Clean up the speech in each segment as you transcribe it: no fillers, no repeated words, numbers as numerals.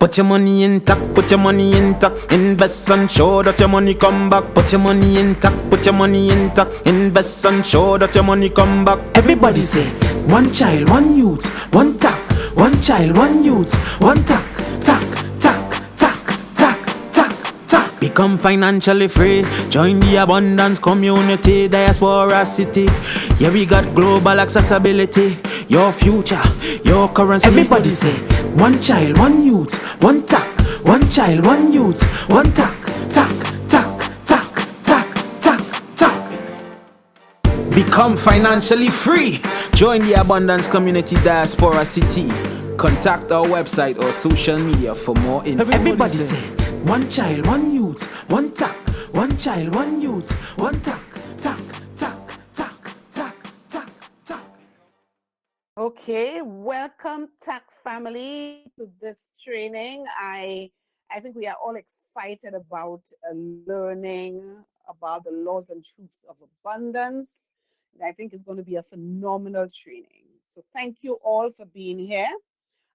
Put your money intact, put your money intact. Invest and show that your money come back. Put your money intact, put your money intact. Invest and show that your money come back. Everybody say, one child, one youth, one tack. One child, one youth, one tack, tack, tack, tack, tack, tack, tack. Become financially free. Join the abundance community, diaspora city. Yeah, we got global accessibility. Your future, your currency. Everybody say, one child, one youth, one tack. One child, one youth, one tack, tack, tack, tack, tack, tack, tack. Become financially free. Join the Abundance Community Diaspora City. Contact our website or social media for more info. Everybody say, one child, one youth, one tack. One child, one youth, one tack, tack, tack, tack, tack, tack, tack. Okay, welcome TAC family to this training. I think we are all excited about learning about the laws and truths of abundance. And I think it's going to be a phenomenal training. So thank you all for being here.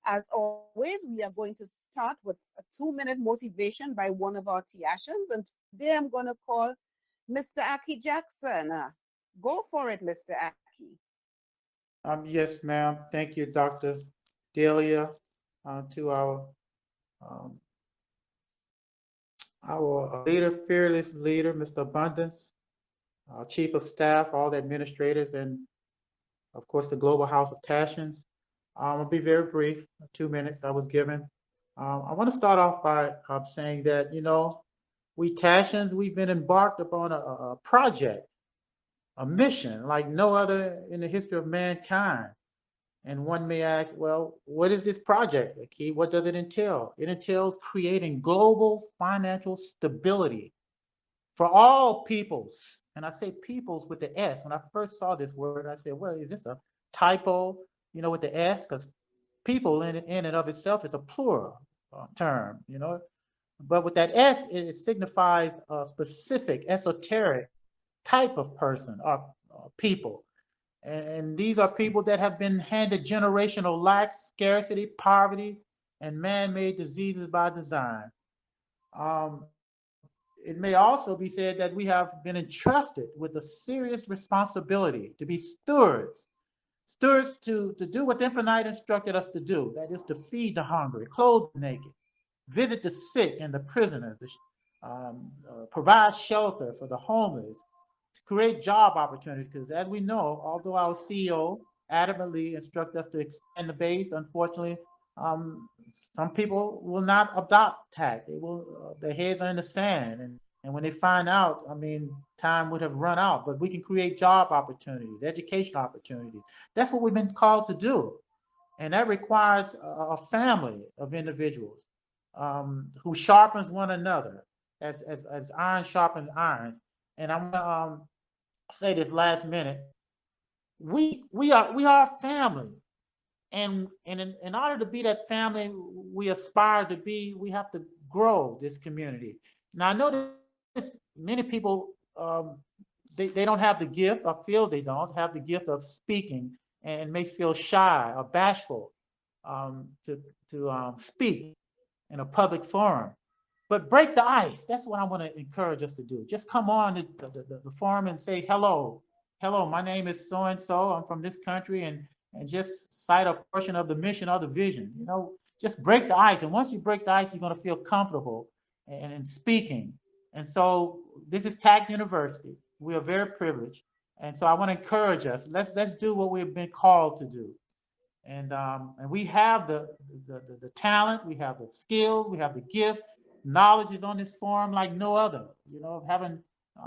As always, we are going to start with a 2-minute motivation by one of our Tiashans. And today I'm going to call Mr. Aki Jackson. Go for it, Mr. Aki. Yes, ma'am. Thank you, Dr. Delia, to um, our leader, fearless leader, Mr. Abundance, Chief of Staff, all the administrators, and of course the Global House of Tashans. I'll be very brief. 2 minutes I was given. I want to start off by saying that we Tashans, we've been embarked upon a project, a mission like no other in the history of mankind. And one may ask, well, what is this project, Key? What does it entail? It entails creating global financial stability for all peoples. And I say peoples with the S. When I first saw this word, I said, well, is this a typo, with the S? Because people in and of itself is a plural term, But with that S, it signifies a specific, esoteric type of person or people. And these are people that have been handed generational lack, scarcity, poverty, and man-made diseases by design. It may also be said that we have been entrusted with a serious responsibility to be stewards to do what the Infinite instructed us to do, that is to feed the hungry, clothe the naked, visit the sick and the prisoners, provide shelter for the homeless, to create job opportunities. Because as we know, although our CEO adamantly instructed us to expand the base, unfortunately, some people will not adopt tact. They will, their heads are in the sand, and when they find out, time would have run out. But we can create job opportunities, education opportunities. That's what we've been called to do, and that requires a family of individuals who sharpens one another as iron sharpens iron. And I'm gonna say this last minute. We are a family, and in order to be that family we aspire to be, we have to grow this community. Now I know this many people they don't have the gift, or feel they don't have the gift of speaking, and may feel shy or bashful to speak in a public forum. But break the ice. That's what I want to encourage us to do. Just come on the forum and say, hello, hello, my name is so and so. I'm from this country, and just cite a portion of the mission or the vision. Just break the ice. And once you break the ice, you're going to feel comfortable in speaking. And so this is TAC University. We are very privileged. And so I want to encourage us. Let's do what we've been called to do. And we have the talent, we have the skill, we have the gift. Knowledge is on this forum like no other. Having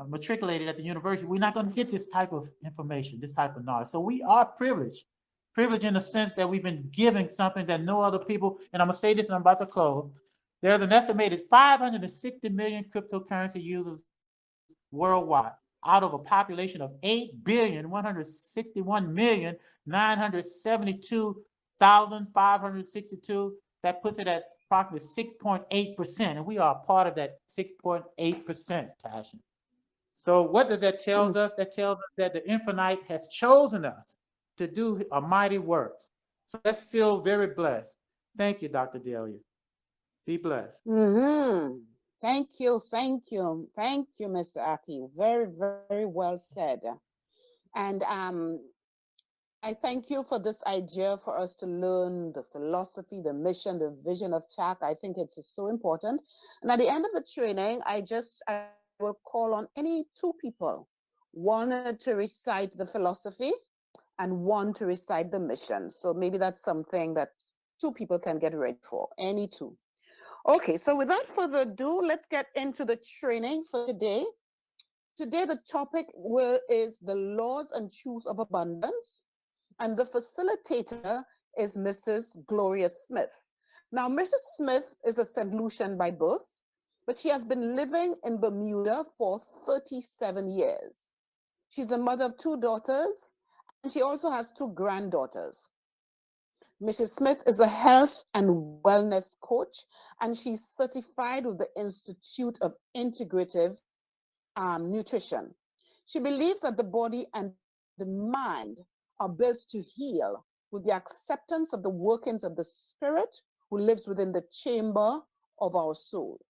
matriculated at the university, we're not going to get this type of information, this type of knowledge. So we are privileged in the sense that we've been given something that no other people. And I'm gonna say this, and I'm about to close. There's an estimated 560 million cryptocurrency users worldwide, out of a population of 8,161,972,562. That puts it at approximately 6.8%, and we are a part of that 6.8%, Tasha. So what does that tell us? That tells us that the Infinite has chosen us to do a mighty work. So let's feel very blessed. Thank you, Dr. Delia. Be blessed. Mm-hmm. Thank you, thank you, thank you, Mr. Aki. Very, very well said. And I thank you for this idea for us to learn the philosophy, the mission, the vision of TAC. I think it's so important. And at the end of the training, I will call on any two people, one to recite the philosophy and one to recite the mission. So maybe that's something that two people can get ready for, any two. Okay, so without further ado, let's get into the training for today. Today, the topic is the laws and truths of abundance, and the facilitator is Mrs. Gloria Smith. Now, Mrs. Smith is a St. Lucian by birth, but she has been living in Bermuda for 37 years. She's a mother of two daughters, and she also has two granddaughters. Mrs. Smith is a health and wellness coach, and she's certified with the Institute of Integrative Nutrition. She believes that the body and the mind are built to heal with the acceptance of the workings of the spirit who lives within the chamber of our soul.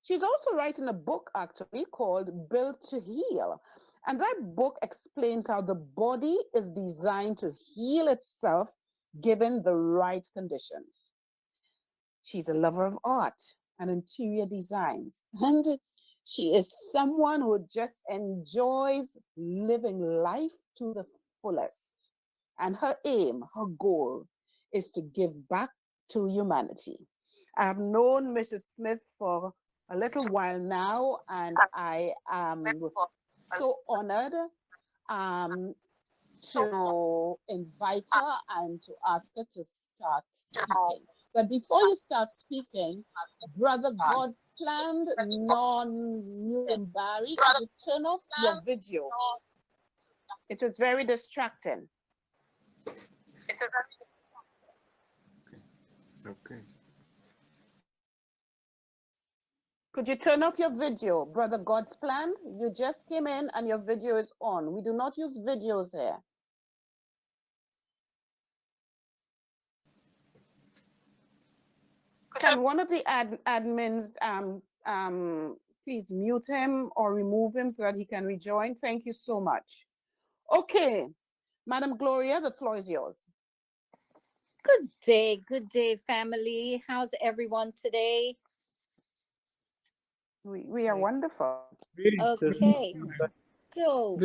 She's also writing a book actually called Built to Heal. And that book explains how the body is designed to heal itself given the right conditions. She's a lover of art and interior designs. And she is someone who just enjoys living life to the fullest. And her aim, her goal, is to give back to humanity. I have known Mrs. Smith for a little while now, and I am so honored um, to invite her and to ask her to start speaking. But before you start speaking, Brother God planned non Barry, could you turn off your video? It is very distracting. Okay. Could you turn off your video, Brother God's planned? You just came in and your video is on. We do not use videos here. Can one of the admins please mute him or remove him so that he can rejoin? Thank you so much. Okay, Madam Gloria, the floor is yours. Good day, family. How's everyone today? We are wonderful. Okay, so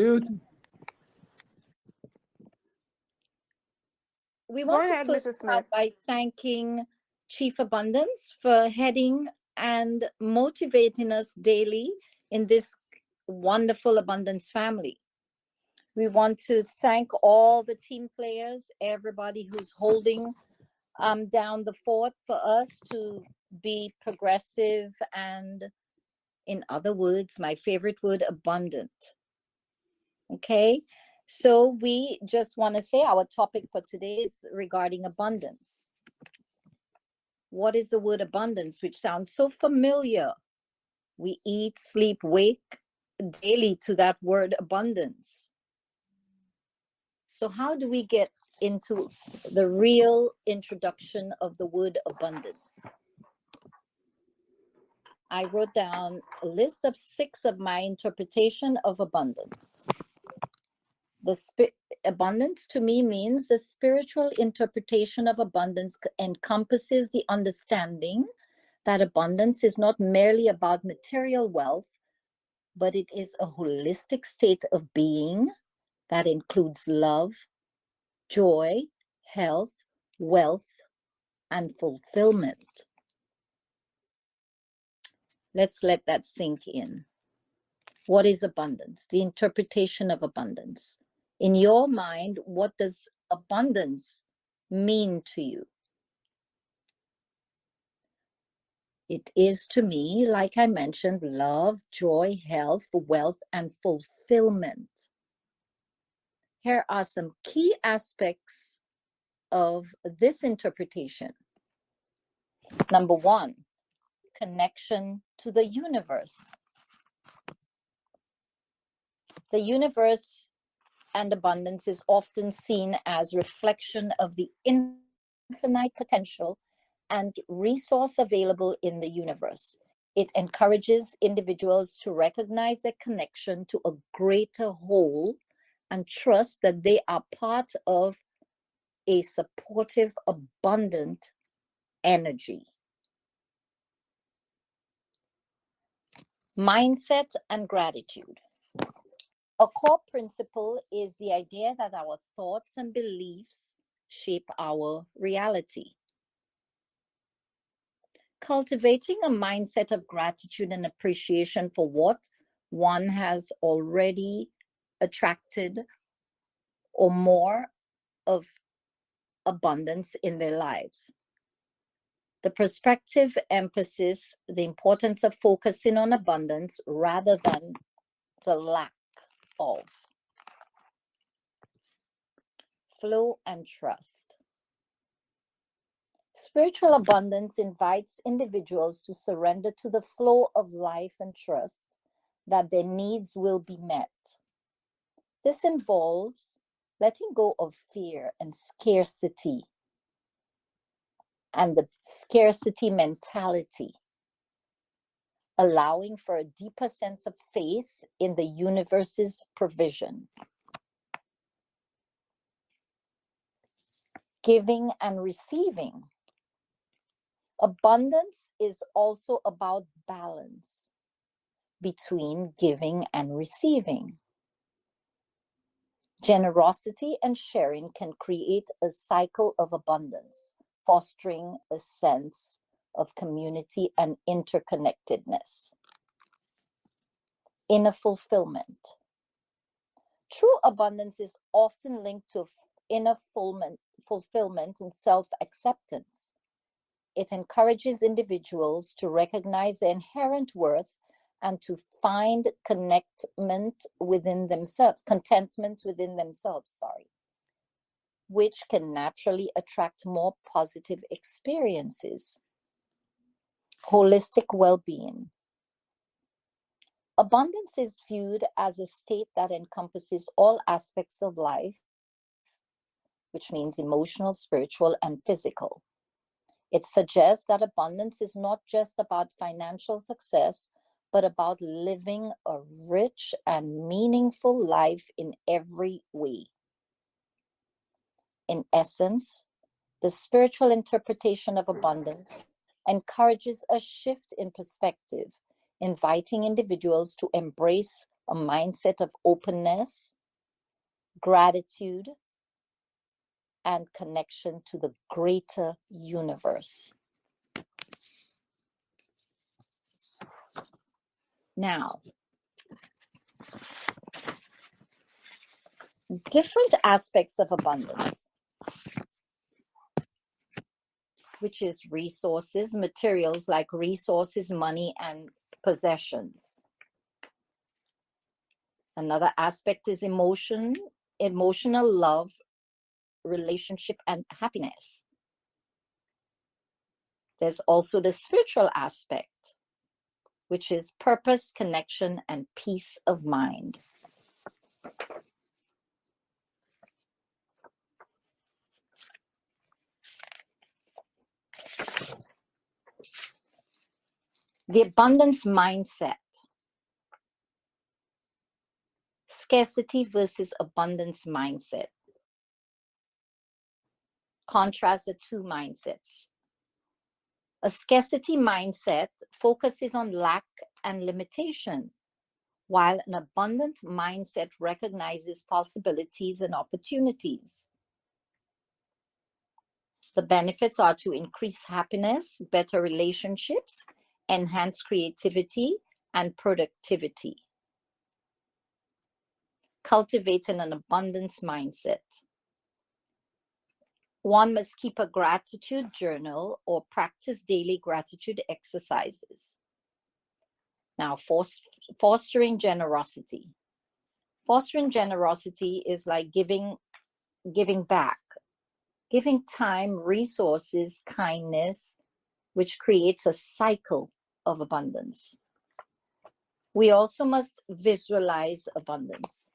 we Go want to ahead, first Mrs. start Smith. by thanking Chief Abundance for heading and motivating us daily in this wonderful abundance family. We want to thank all the team players, everybody who's holding down the fort for us to be progressive and, in other words, my favorite word, abundant. Okay, so we just want to say our topic for today is regarding abundance. What is the word abundance, which sounds so familiar? We eat, sleep, wake daily to that word abundance. So how do we get into the real introduction of the word abundance? I wrote down a list of 6 of my interpretation of abundance. Abundance to me means the spiritual interpretation of abundance encompasses the understanding that abundance is not merely about material wealth, but it is a holistic state of being that includes love, joy, health, wealth, and fulfillment. Let's let that sink in. What is abundance? The interpretation of abundance. In your mind, what does abundance mean to you? It is to me, like I mentioned, love, joy, health, wealth, and fulfillment. Here are some key aspects of this interpretation. Number 1, connection to the universe. The universe and abundance is often seen as reflection of the infinite potential and resource available in the universe. It encourages individuals to recognize their connection to a greater whole and trust that they are part of a supportive, abundant energy. Mindset and gratitude. A core principle is the idea that our thoughts and beliefs shape our reality. Cultivating a mindset of gratitude and appreciation for what one has already attracted or more of abundance in their lives. The perspective emphasis the importance of focusing on abundance rather than the lack of. Flow and trust. Spiritual abundance invites individuals to surrender to the flow of life and trust that their needs will be met. This involves letting go of fear and scarcity and the scarcity mentality, allowing for a deeper sense of faith in the universe's provision. Giving and receiving. Abundance is also about balance between giving and receiving. Generosity and sharing can create a cycle of abundance, fostering a sense of community and interconnectedness. Inner fulfillment. True abundance is often linked to inner fulfillment and self-acceptance. It encourages individuals to recognize their inherent worth and to find contentment within themselves, which can naturally attract more positive experiences. Holistic well-being. Abundance is viewed as a state that encompasses all aspects of life, which means emotional, spiritual, and physical. It suggests that abundance is not just about financial success, but about living a rich and meaningful life in every way. In essence, the spiritual interpretation of abundance encourages a shift in perspective, inviting individuals to embrace a mindset of openness, gratitude, and connection to the greater universe. Now, different aspects of abundance, which is resources, materials like resources, money, and possessions. Another aspect is emotional love, relationship, and happiness. There's also the spiritual aspect, which is purpose, connection, and peace of mind. The abundance mindset. Scarcity versus abundance mindset. Contrast the two mindsets. A scarcity mindset focuses on lack and limitation, while an abundant mindset recognizes possibilities and opportunities. The benefits are to increase happiness, better relationships, enhance creativity and productivity. Cultivating an abundance mindset. One must keep a gratitude journal or practice daily gratitude exercises. Now, fostering generosity. Fostering generosity is like giving back, giving time, resources, kindness, which creates a cycle of abundance. We also must visualize abundance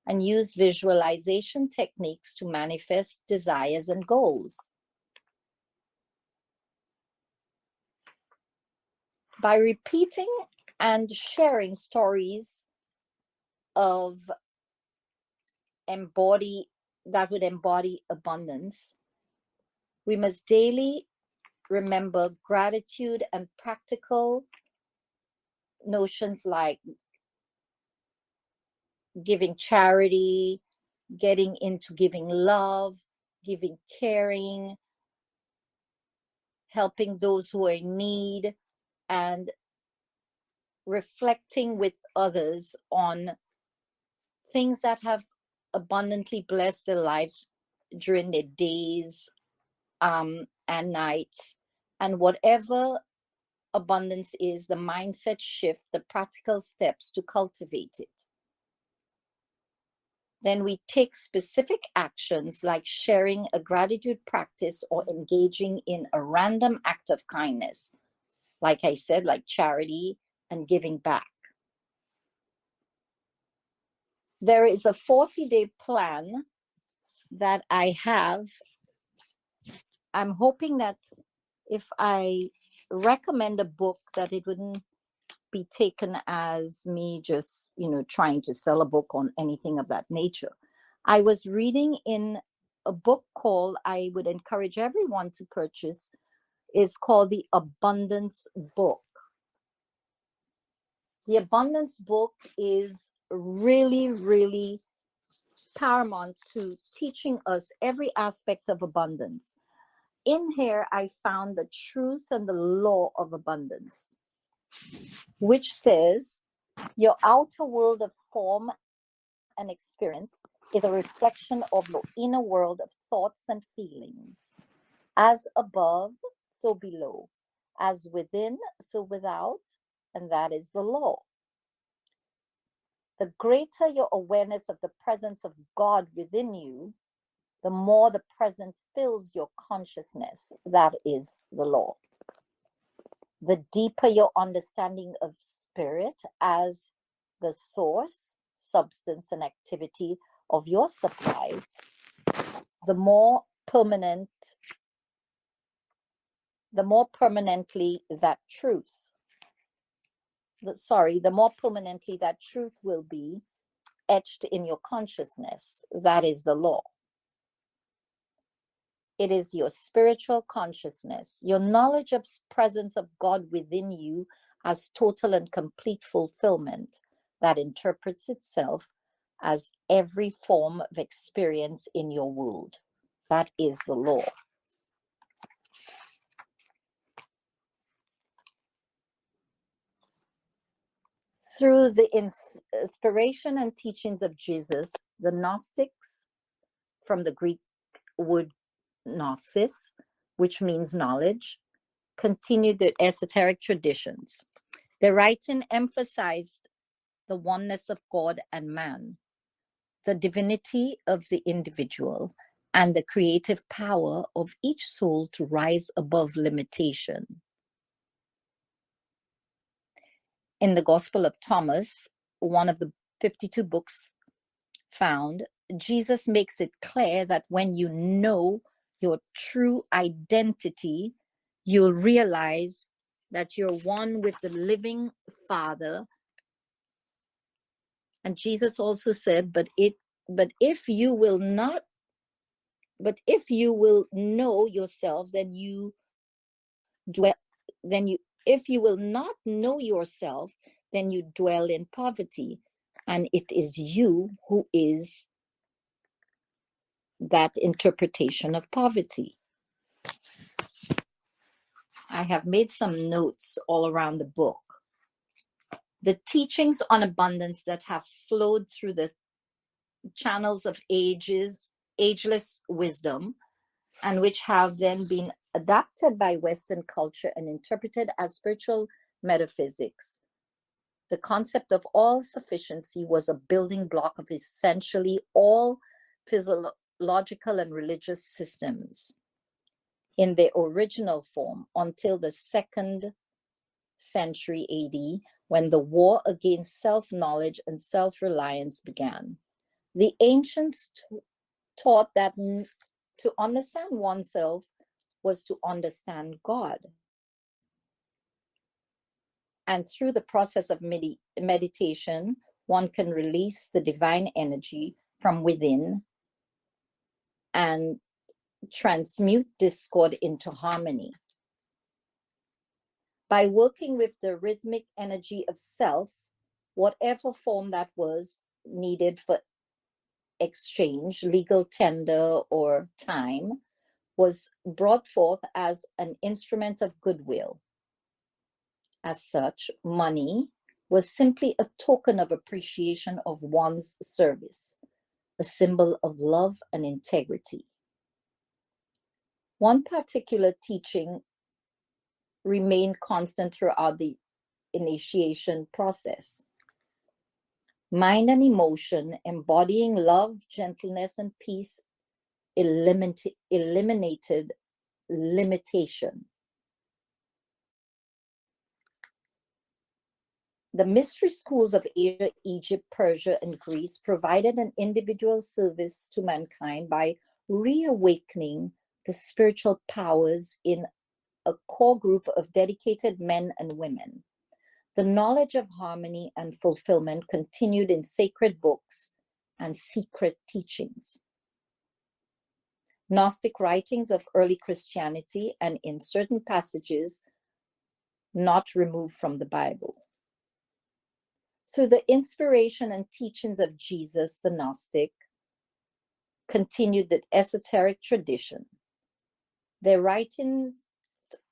and use visualization techniques to manifest desires and goals. By repeating and sharing stories of that would embody abundance, we must daily remember gratitude and practical notions like giving charity, getting into giving love, giving caring, helping those who are in need, and reflecting with others on things that have abundantly blessed their lives during their days and nights. And whatever abundance is, the mindset shift, the practical steps to cultivate it. Then we take specific actions like sharing a gratitude practice or engaging in a random act of kindness, like I said, like charity and giving back. There is a 40-day plan that I have. I'm hoping that if I recommend a book, that it wouldn't be taken as me just, trying to sell a book on anything of that nature. I was reading in a book called, I would encourage everyone to purchase, is called The Abundance Book. The Abundance Book is really, really paramount to teaching us every aspect of abundance. In here, I found the truth and the law of abundance, which says your outer world of form and experience is a reflection of your inner world of thoughts and feelings. As above, so below. As within, so without. And that is the law. The greater your awareness of the presence of God within you, the more the present fills your consciousness. That is the law. The deeper your understanding of spirit as the source, substance, and activity of your supply, the more permanently that truth, the more permanently that truth will be etched in your consciousness. That is the law. It is your spiritual consciousness, your knowledge of presence of God within you as total and complete fulfillment that interprets itself as every form of experience in your world. That is the law. Through the inspiration and teachings of Jesus, the Gnostics, from the Greek word gnosis, which means knowledge, continued their esoteric traditions. Their writing emphasized the oneness of God and man, the divinity of the individual, and the creative power of each soul to rise above limitation. In the Gospel of Thomas, one of the 52 books found, Jesus makes it clear that when you know your true identity, you'll realize that you're one with the living Father. And Jesus also said, if you will know yourself, then you dwell, if you will not know yourself, then you dwell in poverty. And it is you who is that interpretation of poverty. I have made some notes all around the book. The teachings on abundance that have flowed through the channels of ageless wisdom, and which have then been adapted by Western culture and interpreted as spiritual metaphysics. The concept of all sufficiency was a building block of essentially all physiological and religious systems in their original form until the 2nd century AD, when the war against self-knowledge and self-reliance began. The ancients taught that to understand oneself was to understand God. And through the process of meditation, one can release the divine energy from within and transmute discord into harmony. By working with the rhythmic energy of self, whatever form that was needed for exchange, legal tender, or time, was brought forth as an instrument of goodwill. As such, money was simply a token of appreciation of one's service, a symbol of love and integrity. One particular teaching remained constant throughout the initiation process. Mind and emotion, embodying love, gentleness, and peace, eliminated limitation. The mystery schools of Asia, Egypt, Persia, and Greece provided an individual service to mankind by reawakening the spiritual powers in a core group of dedicated men and women. The knowledge of harmony and fulfillment continued in sacred books and secret teachings. Gnostic writings of early Christianity, and in certain passages not removed from the Bible. Through the inspiration and teachings of Jesus the Gnostic, continued the esoteric tradition. Their writings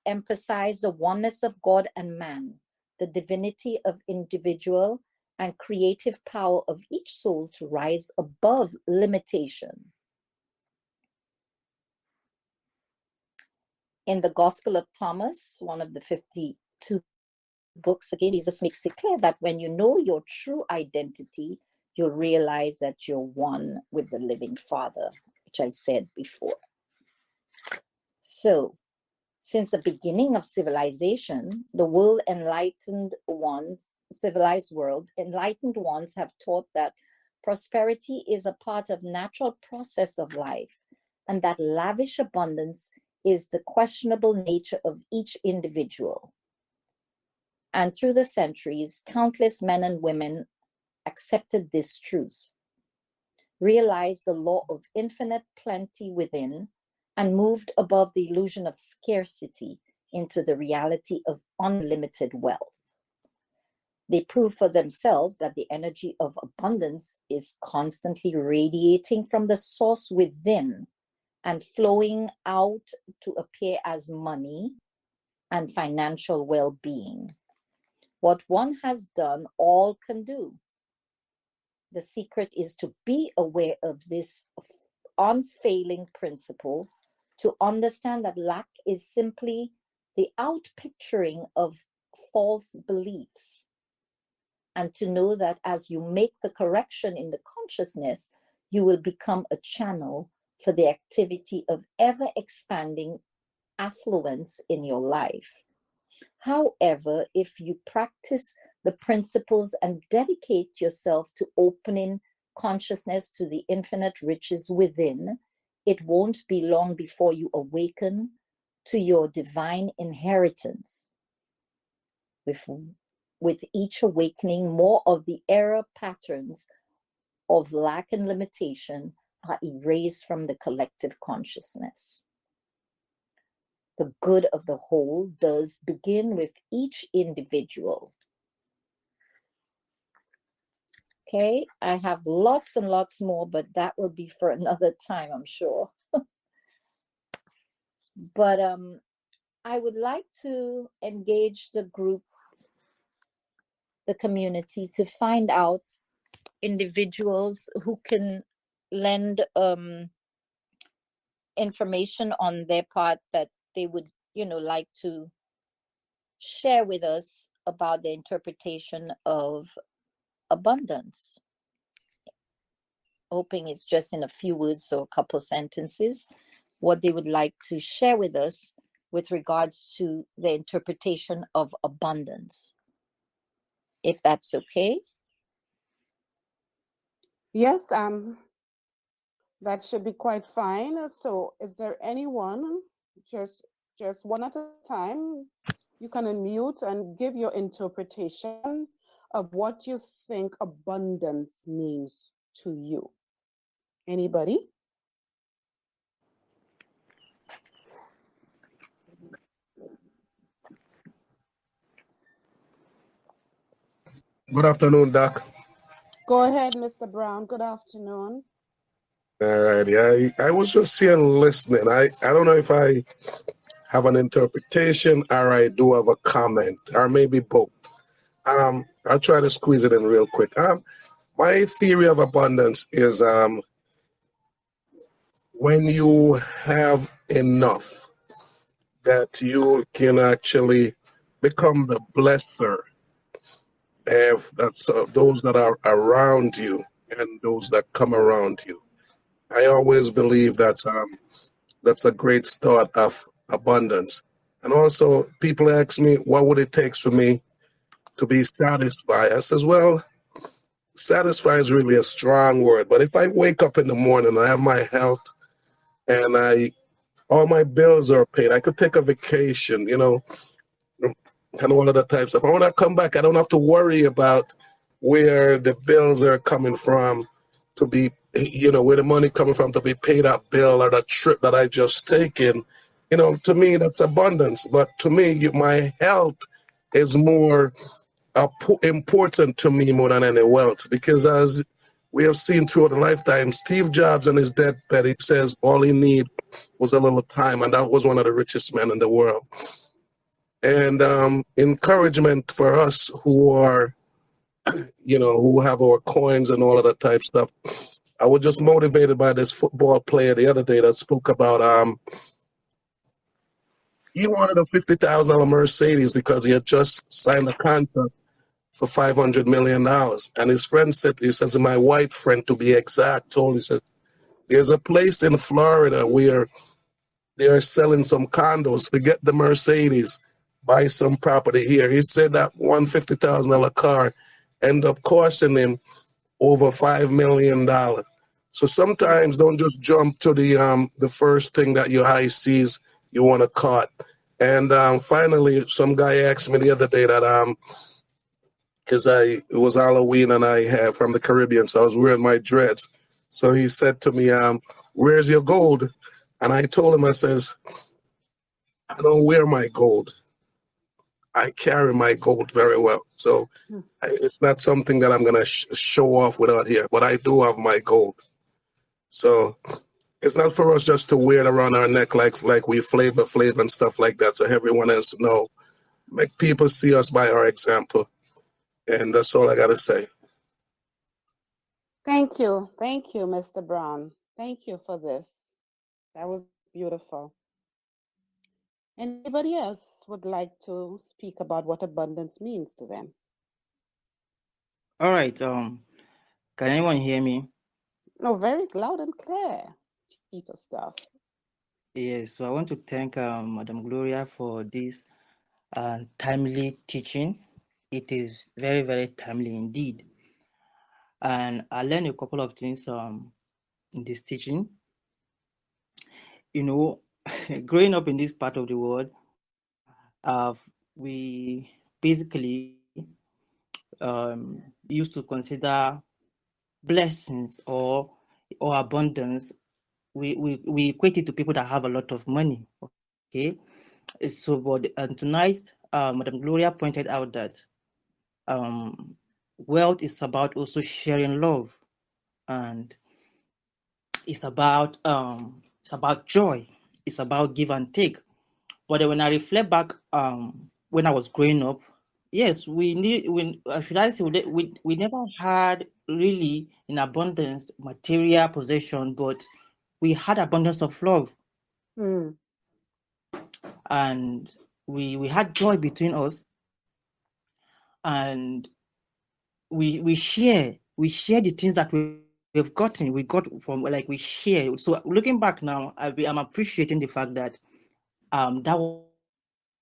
emphasize the oneness of God and man, the divinity of individual and creative power of each soul to rise above limitation. In the Gospel of Thomas, one of the 52 books, again, Jesus makes it clear that when you know your true identity, you'll realize that you're one with the living Father, which I said before. So, since the beginning of civilization, the civilized world, enlightened ones have taught that prosperity is a part of natural process of life, and that lavish abundance is the questionable nature of each individual. And through the centuries, countless men and women accepted this truth, realized the law of infinite plenty within, and moved above the illusion of scarcity into the reality of unlimited wealth. They proved for themselves that the energy of abundance is constantly radiating from the source within and flowing out to appear as money and financial well-being. What one has done, all can do. The secret is to be aware of this unfailing principle, to understand that lack is simply the outpicturing of false beliefs, and to know that as you make the correction in the consciousness, you will become a channel for the activity of ever-expanding affluence in your life. However, if you practice the principles and dedicate yourself to opening consciousness to the infinite riches within, it won't be long before you awaken to your divine inheritance. With each awakening, more of the error patterns of lack and limitation are erased from the collective consciousness. The good of the whole does begin with each individual. Okay, I have lots and lots more, but that will be for another time, I'm sure. But I would like to engage the group, the community, to find out individuals who can lend information on their part that they would, like to share with us about the interpretation of abundance. Hoping it's just in a few words or a couple sentences, what they would like to share with us with regards to the interpretation of abundance, if that's okay. Yes, that should be quite fine. So is there anyone, just one at a time, You can unmute and give your interpretation of what you think abundance means to you. Anybody? Good afternoon, Doc. Go ahead, Mr. Brown. Good afternoon. All right, yeah, I was just here listening. I don't know if I have an interpretation or I do have a comment, or maybe both. I'll try to squeeze it in real quick. My theory of abundance is when you have enough that you can actually become the blesser of those that are around you and those that come around you. I always believe that's a great start of abundance. And also, people ask me, what would it take for me to be satisfied? I says, well, satisfied is really a strong word. But if I wake up in the morning and I have my health and all my bills are paid, I could take a vacation, and all of that type of stuff. When I come back, I don't have to worry about where the bills are coming from to be, where the money coming from to be paid that bill or the trip that I just taken. To me, that's abundance. But to me, my health is more important to me more than any wealth, because as we have seen throughout the lifetime, Steve Jobs on his deathbed, he says all he need was a little time, and that was one of the richest men in the world. And encouragement for us who are, who have our coins and all of that type stuff. I was just motivated by this football player the other day that spoke about he wanted a $50,000 Mercedes because he had just signed a contract for $500 million. And his friend said, he says, my white friend to be exact, told he said, there's a place in Florida where they are selling some condos. Forget the Mercedes, buy some property here. He said that $150,000 car ended up costing him over $5 million. So sometimes don't just jump to the first thing that your eye sees you want to cut. And finally, some guy asked me the other day that because it was Halloween and I had from the Caribbean, so I was wearing my dreads. So he said to me, "Where's your gold?" And I told him, I says, "I don't wear my gold. I carry my gold very well. So it's not something that I'm gonna show off without here, but I do have my gold. So it's not for us just to wear it around our neck like we flavor and stuff like that. So everyone else know. Make people see us by our example. And that's all I got to say." Thank you. Thank you, Mr. Brown. Thank you for this. That was beautiful. Anybody else would like to speak about what abundance means to them? All right. Can anyone hear me? No, very loud and clear, Chief of Staff. Yes. So I want to thank Madam Gloria for this timely teaching. It is very, very timely indeed. And I learned a couple of things in this teaching. Growing up in this part of the world, we basically used to consider blessings or abundance. We equate it to people that have a lot of money. Okay. So, but tonight, Madam Gloria pointed out that wealth is about also sharing love, and it's about joy. It's about give and take. But when I reflect back, when I was growing up, yes, should I say we never had really in abundance material possession, but we had abundance of love, and we had joy between us, and we share the things that we've gotten. We got from, like, we share. So looking back now, I'm appreciating the fact that that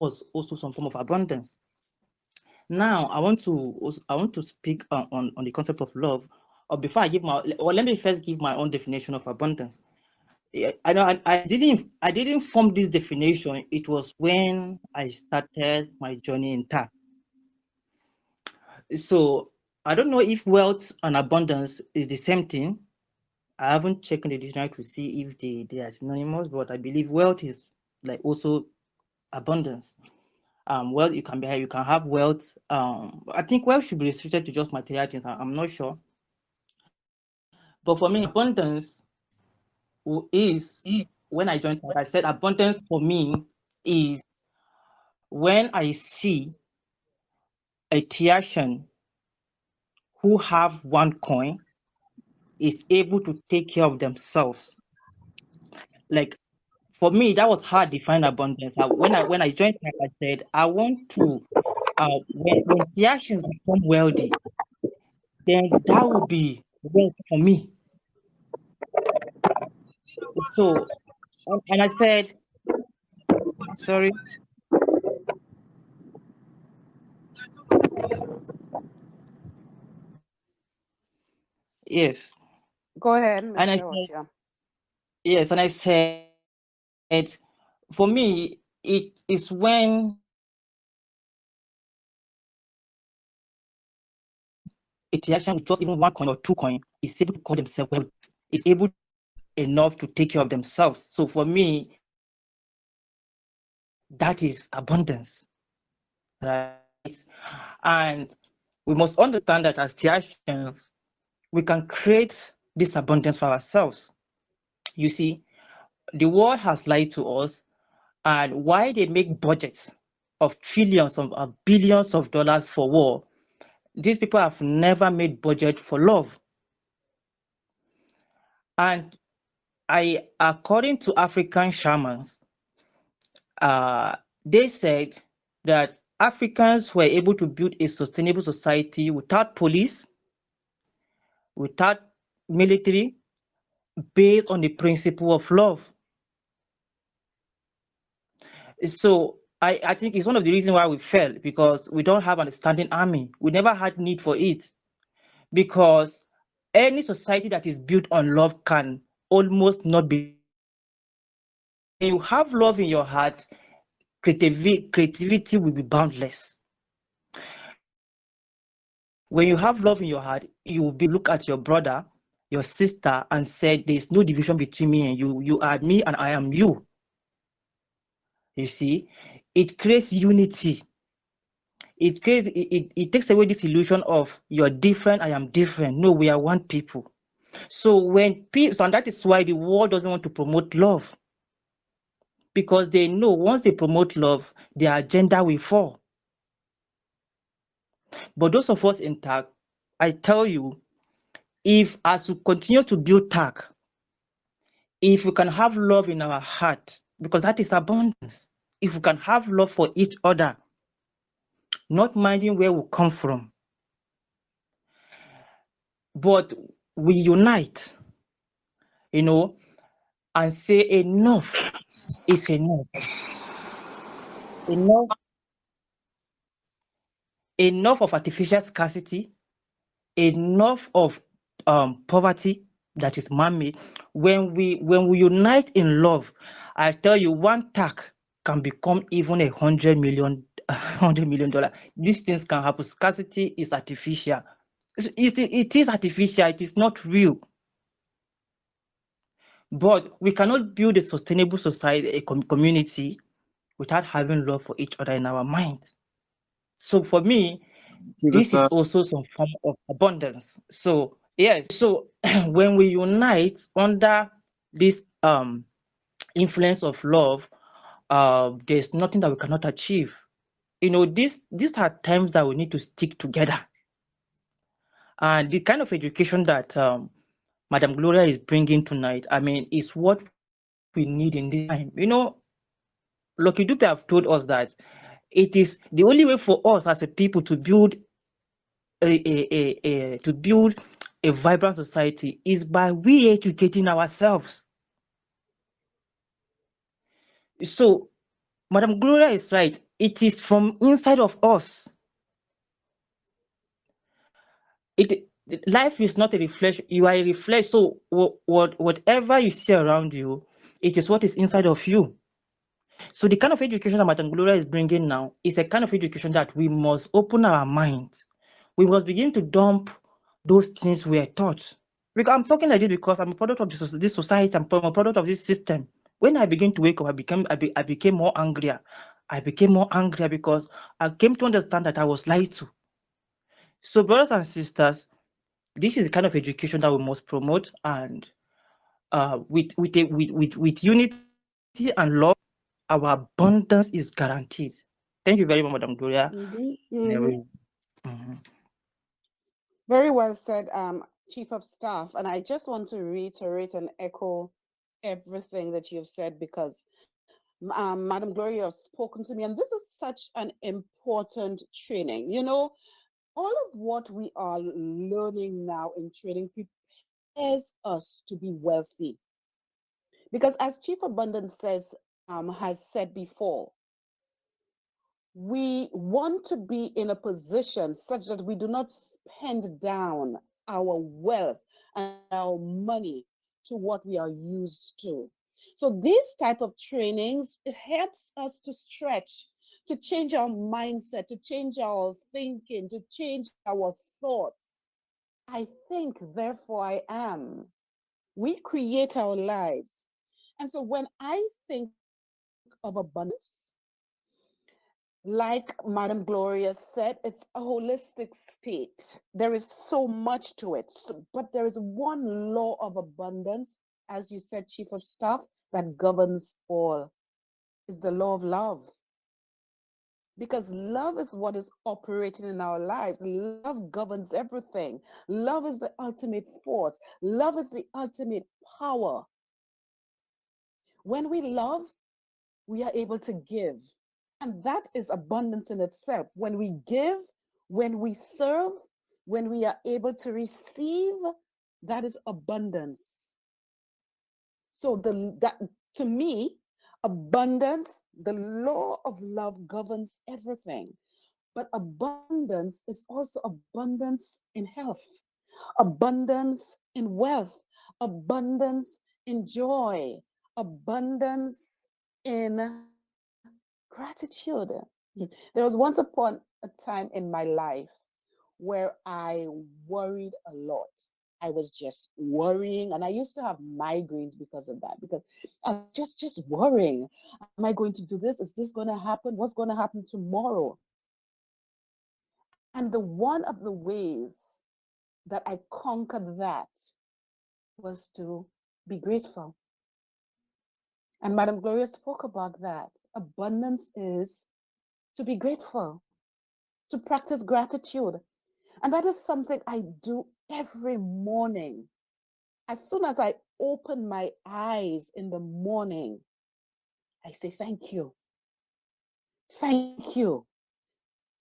was also some form of abundance. Now I want to speak on the concept of love. Or before I give let me first give my own definition of abundance. I know I didn't form this definition. It was when I started my journey in tech. So I don't know if wealth and abundance is the same thing. I haven't checked in the dictionary to see if they are synonymous, but I believe wealth is like also abundance. Wealth you can have wealth. I think wealth should be restricted to just material things. I'm not sure, but for me, abundance is when I joined. Like I said, abundance for me is when I see a Tiashan who have one coin is able to take care of themselves. Like for me, that was how I define abundance. When I joined, like I said, I want to when Tiashans become wealthy, then that will be wealth for me. So and I said, sorry, yes, Go ahead, and I Mr. said Ochia. yes, and I said for me it is when a Tiashan with just even one coin or two coin is able to call themselves wealthy, is able enough to take care of themselves. So for me, that is abundance, right? And we must understand that as Tiashans, we can create this abundance for ourselves. You see, the world has lied to us, and why they make budgets of trillions of billions of dollars for war, these people have never made budget for love. And according to African shamans, they said that Africans were able to build a sustainable society without police, without military, based on the principle of love. So I think it's one of the reasons why we fell, because we don't have an standing army. We never had need for it, because any society that is built on love can almost not be. When you have love in your heart, creativity will be boundless. When you have love in your heart, you will be look at your brother, your sister, and say, "There's no division between me and you. You are me, and I am you." You see, it creates unity. It takes away this illusion of you're different, I am different. No, we are one people. So when people, and that is why the world doesn't want to promote love, because they know once they promote love, their agenda will fall. But those of us in TAG, I tell you, if as we continue to build TAG, if we can have love in our heart, because that is abundance, if we can have love for each other, not minding where we come from, but we unite, and say enough is enough. Enough, enough of artificial scarcity, enough of poverty that is man-made. When we unite in love, I tell you, one tack can become even $100 million. These things can happen. Scarcity is artificial. It is artificial. It is not real. But we cannot build a sustainable society, a community, without having love for each other in our mind. So for me, this is also some form of abundance. So yes, so when we unite under this influence of love, there's nothing that we cannot achieve. These are times that we need to stick together. And the kind of education that Madam Gloria is bringing tonight, I mean, is what we need in this time. Lucky Dupe have told us that it is the only way for us as a people to build a vibrant society is by we educating ourselves. So Madam Gloria is right. It is from inside of us. Life is not a reflection. You are a reflection. So whatever you see around you, it is what is inside of you. So the kind of education that Madam Gloria is bringing now is a kind of education that we must open our mind. We must begin to dump those things we are taught. Because I'm talking like this because I'm a product of this society. I'm a product of this system. When I began to wake up, I became more angrier. I became more angrier because I came to understand that I was lied to. So, brothers and sisters, this is the kind of education that we must promote, and with unity and love, our abundance is guaranteed. Thank you very much, Madam Gloria. Mm-hmm. Mhm. Very well said, Chief of Staff. And I just want to reiterate and echo everything that you've said because Madam Gloria has spoken to me, and this is such an important training. You know, all of what we are learning now in training prepares us to be wealthy. Because as Chief Abundance has said before, we want to be in a position such that we do not spend down our wealth and our money to what we are used to. So this type of trainings, it helps us to stretch, to change our mindset, to change our thinking, to change our thoughts. I think, therefore I am. We create our lives. And so when I think of abundance, like Madam Gloria said, it's a holistic state. There is so much to it, but there is one law of abundance, as you said, Chief of Staff, that governs all. Is the law of love. Because love is what is operating in our lives. Love governs everything. Love is the ultimate force. Love is the ultimate power. When we love, we are able to give. And that is abundance in itself. When we give, when we serve, when we are able to receive, that is abundance. So that to me, abundance, the law of love governs everything. But abundance is also abundance in health, abundance in wealth, abundance in joy, abundance in gratitude. There was once upon a time in my life where I worried a lot. I was just worrying, and I used to have migraines because of that. Because I was just worrying. Am I going to do this? Is this going to happen? What's going to happen tomorrow? And the one of the ways that I conquered that was to be grateful. And Madam Gloria spoke about that. Abundance is to be grateful, to practice gratitude. And that is something I do every morning. As soon as I open my eyes in the morning, I say, thank you. Thank you.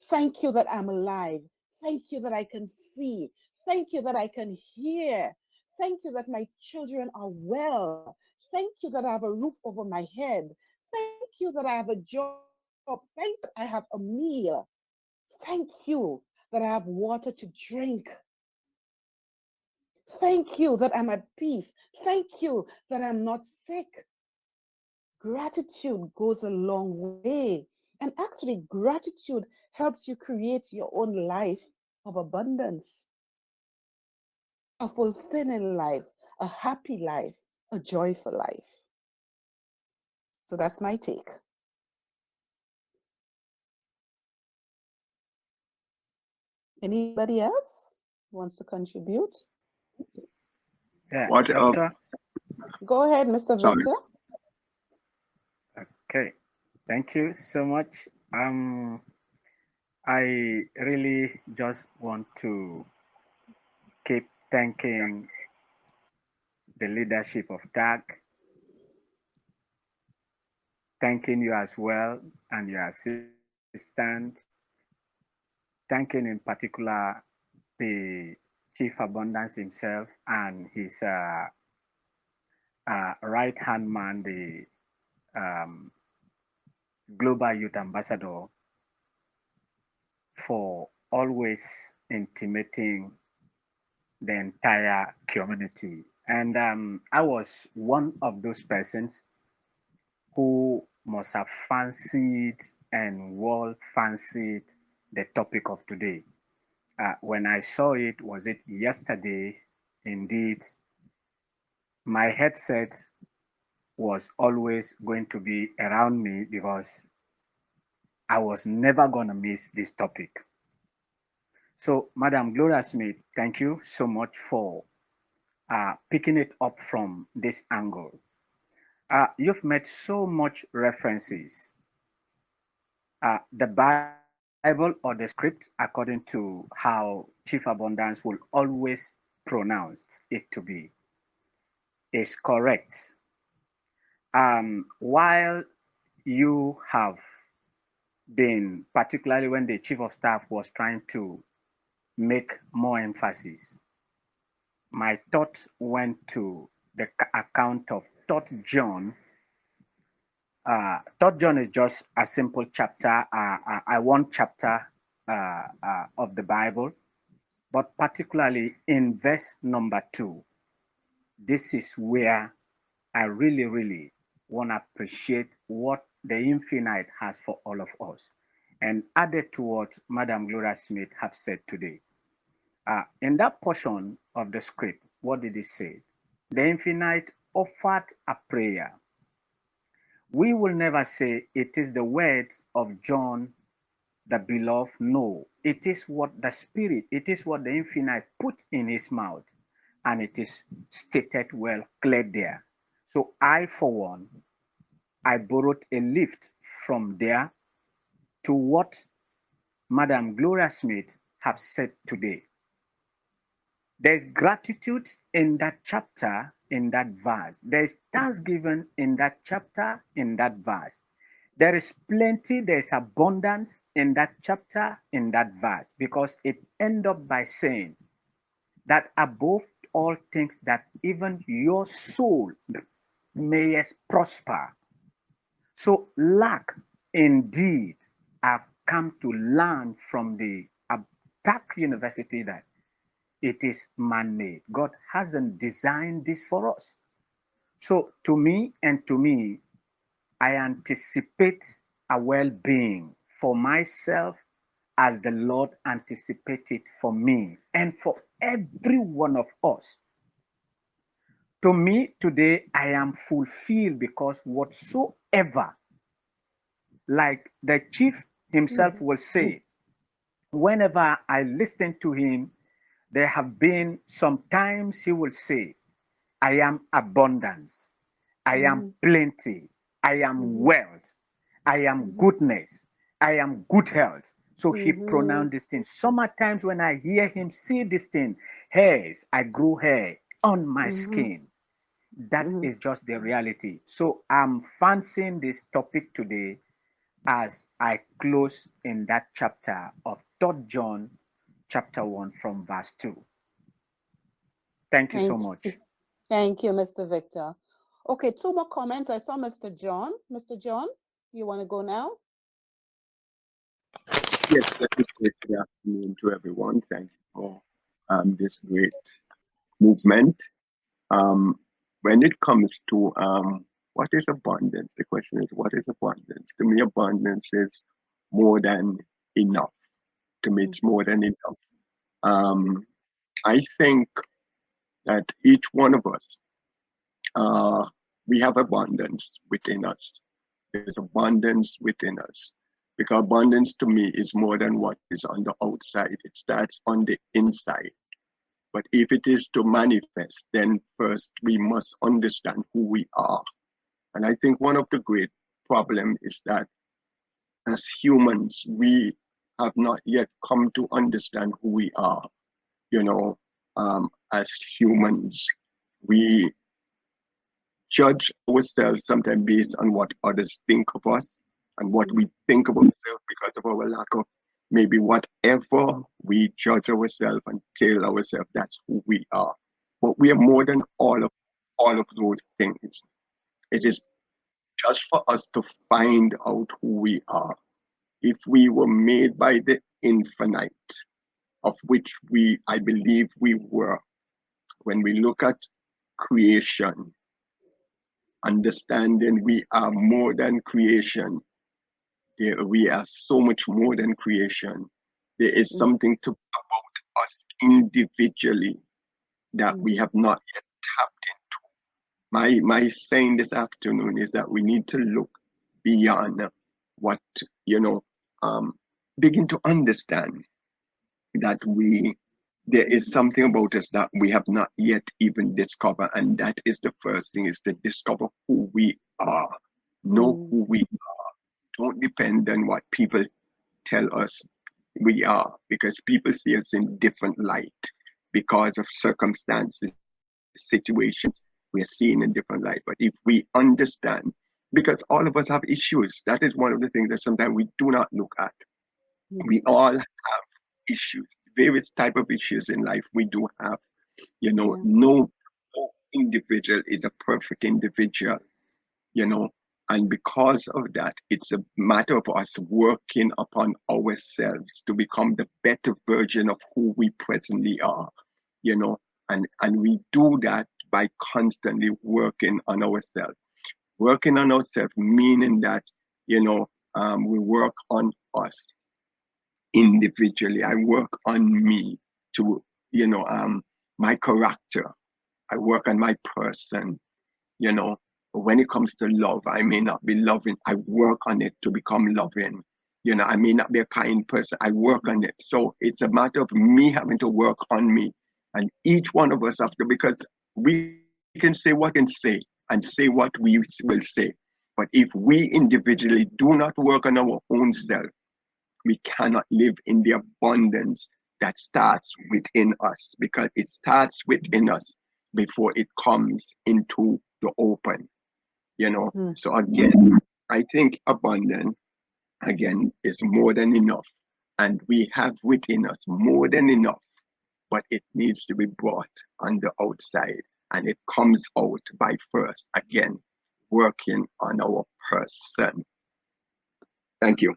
Thank you that I'm alive. Thank you that I can see. Thank you that I can hear. Thank you that my children are well. Thank you that I have a roof over my head. Thank you that I have a job. Thank you that I have a meal. Thank you that I have water to drink. Thank you that I'm at peace. Thank you that I'm not sick. Gratitude goes a long way. And actually, gratitude helps you create your own life of abundance, a fulfilling life, a happy life, a joyful life. So that's my take. Anybody else wants to contribute? Yeah, What doctor. Go ahead, Mr. sorry. Victor. Okay, thank you so much. I really just want to keep thanking the leadership of TAG, thanking you as well and your assistant, thanking in particular the Chief Abundance himself and his right hand man, the um, Global Youth Ambassador, for always intimating the entire community. And I was one of those persons who must have fancied and well fancied the topic of today. When I saw it, was it yesterday? Indeed, my headset was always going to be around me because I was never going to miss this topic. So, Madam Gloria Smith, thank you so much for picking it up from this angle. You've made so much references. The Bible or the script, according to how Chief Abundance will always pronounce it to be, is correct. While you have been, particularly when the Chief of Staff was trying to make more emphasis, my thought went to the account of 3rd John. 3rd John is just a simple chapter, one chapter of the Bible, but particularly in verse number 2, this is where I really, really want to appreciate what the infinite has for all of us. And added to what Madam Gloria Smith have said today. In that portion of the script, what did it say? The infinite offered a prayer. We will never say it is the words of John the beloved. No, it is what the Spirit, it is what the infinite put in his mouth, and it is stated well clear there. So I, for one, I borrowed a lift from there to what Madam Gloria Smith have said today. There's gratitude in that chapter, in that verse. There's thanksgiving in that chapter, in that verse. There is plenty, there's abundance in that chapter, in that verse, because it ends up by saying that above all things, that even your soul may prosper. So lack, indeed, I've come to learn from the Attack University that it is man-made. God hasn't designed this for us. So to me, I anticipate a well-being for myself as the Lord anticipated for me and for every one of us. To me, today, I am fulfilled because whatsoever, like the chief himself will say, whenever I listen to him, there have been sometimes he will say, I am abundance, I am plenty, I am wealth, I am goodness, I am good health. So he pronounced this thing. Sometimes when I hear him say this thing, hairs, I grow hair on my skin. That is just the reality. So I'm fancying this topic today as I close in that chapter of 3rd John chapter 1 from verse 2. Thank you so much. Thank you, Mr. Victor. Okay, 2 more comments. I saw Mr. John. Mr. John, you want to go now? Yes, let me say good afternoon to everyone. Thank you for this great movement. When it comes to what is abundance, the question is, what is abundance? To me, abundance is more than enough. To me, it's more than enough. I think that each one of us, we have abundance within us. There's abundance within us. Because abundance to me is more than what is on the outside. It starts on the inside. But if it is to manifest, then first we must understand who we are. And I think one of the great problems is that as humans, we have not yet come to understand who we are. You know, as humans, we judge ourselves sometimes based on what others think of us and what we think of ourselves because of our lack of maybe whatever we judge ourselves and tell ourselves that's who we are. But we are more than all of those things. It is just for us to find out who we are. If we were made by the infinite, of which I believe we were, when we look at creation, understanding we are more than creation. We are so much more than creation. There is something to about us individually that we have not yet tapped in. My saying this afternoon is that we need to look beyond what, you know, begin to understand that there is something about us that we have not yet even discovered, and that is the first thing, is to discover who we are. Know who we are. Don't depend on what people tell us we are, because people see us in different light because of circumstances, situations. We're seen in different light. But if we understand, because all of us have issues, that is one of the things that sometimes we do not look at. We all have issues, various type of issues in life we do have. You know, no individual is a perfect individual, you know, and because of that, it's a matter of us working upon ourselves to become the better version of who we presently are, you know, and we do that by constantly working on ourselves. Working on ourselves, meaning that, you know, we work on us individually. I work on me to, you know, my character. I work on my person, you know. When it comes to love, I may not be loving. I work on it to become loving. You know, I may not be a kind person. I work on it. So it's a matter of me having to work on me. And each one of us have to, because we can say what we can say and say what we will say. But if we individually do not work on our own self, we cannot live in the abundance that starts within us, because it starts within us before it comes into the open, you know. So again, I think abundance again is more than enough, and we have within us more than enough, but it needs to be brought on the outside, and it comes out by first again working on our person. Thank you.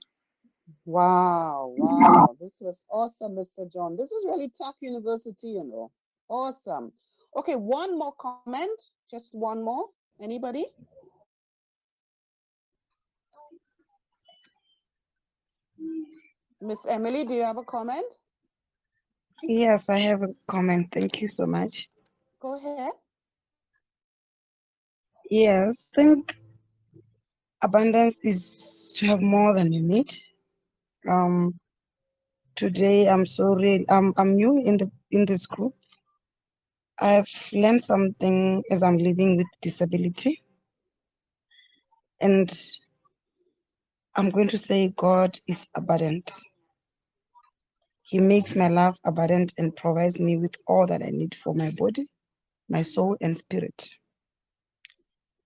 Wow, wow. This was awesome, Mr. John. This is really Tech University, you know. Awesome. Okay, one more comment. Just one more. Anybody? Miss Emily, do you have a comment? Yes, I have a comment. Thank you so much. Go ahead. Yes, I think abundance is to have more than you need. Um, today I'm so real. I'm new in this group. I've learned something as I'm living with disability, and I'm going to say God is abundant. He makes my life abundant and provides me with all that I need for my body, my soul, and spirit.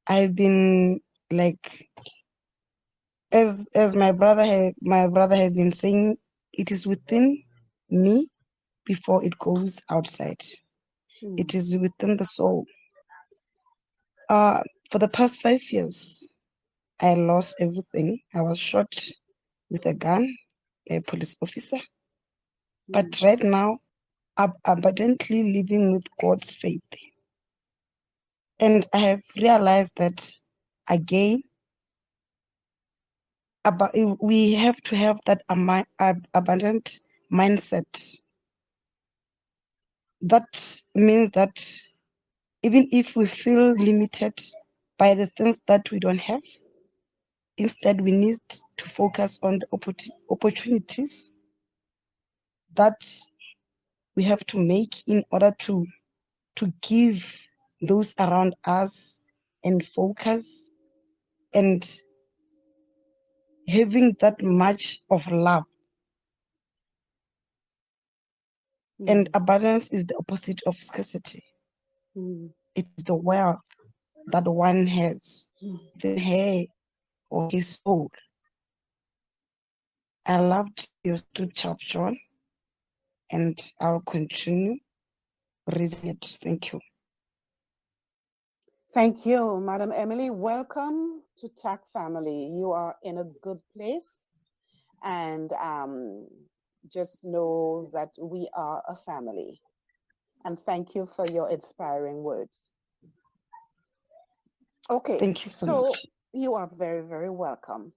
I've been like, as my brother had been saying, it is within me before it goes outside. It is within the soul. For the past 5 years, I lost everything. I was shot with a gun by a police officer. But right now, I'm abundantly living with God's faith. And I have realized that again, we have to have that abundant mindset. That means that even if we feel limited by the things that we don't have, instead we need to focus on the opportunities that we have to make in order to give those around us, and focus and having that much of love. And abundance is the opposite of scarcity. It is the wealth that one has in her or his soul. I loved your scripture of John, and I'll continue reading it. Thank you. Thank you, Madam Emily. Welcome to TAC family. You are in a good place, and just know that we are a family. And thank you for your inspiring words. Okay. Thank you so So much. you are very, very welcome.